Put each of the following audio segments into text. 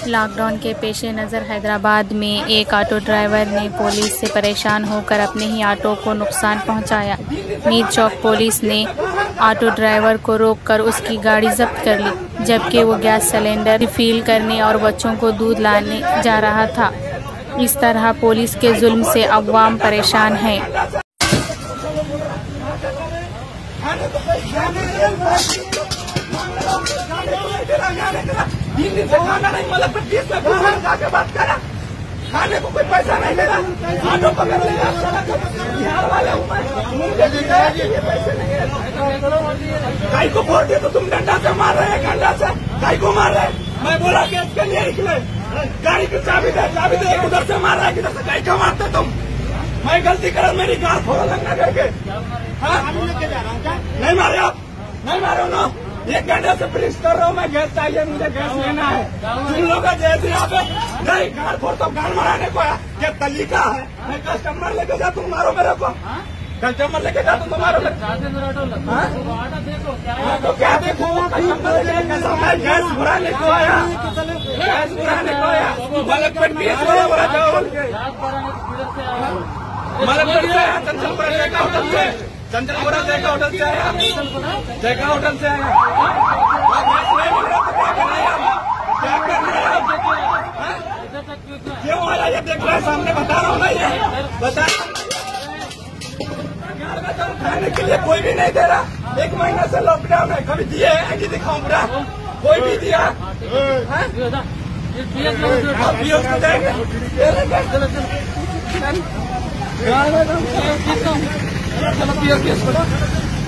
Lockdown के पेश नज़र हैदराबाद में एक ऑटो ड्राइवर ने पुलिस से परेशान होकर अपने ही ऑटो को नुकसान पहुंचाया। मीर चौक पुलिस ने ऑटो ड्राइवर को रोककर उसकी गाड़ी जब्त कर ली, जबकि वो गैस सिलेंडर रिफिल करने और बच्चों को दूध लाने जा रहा था। इस तरह पुलिस के जुल्म से अवाम परेशान हैं। खाना नहीं मतलब 20 में जाके बात करा, खाने को कोई पैसा नहीं दे रहा, ऑटो पकड़ लिया, बिहार वाले पैसे नहीं है। गाय को वोट दिया तो तुम डंडा से मार रहे हैं, डंडा से गाय को मार रहे हैं। मैं बोला कि इसके लिए निकले, गाड़ी की चाबी दे, उधर से मार रहा है, किधर से गाय को मारते तुम। मैं गलती कर मेरी गाड़ फोड़ा लगना करके नहीं मारे आप, नहीं मारो ना। 1 घंटे से प्रिंस कर रहा हूँ मैं, गैस चाहिए मुझे, गैस लेना है। तुम लोग जैसे यहाँ पे नहीं गाड़ फोड़ तो गाड़ माराने को क्या तरीका है? मैं कस्टमर लेके जा, तुम मारो मेरे को, कस्टमर लेके जा तुम मारो। तो क्या देखो कस्टमर कैसा, मैं गैस भराने को आया, गैस भराने को आया, मलकपेट मलकपेट से चंचलपुरा जयका होटल से, चंचलपुरा जयका होटल से आया, जयका होटल से आया। क्या कर रहे हैं क्यों आया ये देख रहे हैं सामने, बता रहा हूँ ना, ये बता खाने के लिए कोई भी नहीं दे रहा। 1 महीना से लॉकडाउन है, कभी दिए है कि दिखाऊं पूरा, कोई भी दिया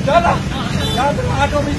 चलो ऑटो में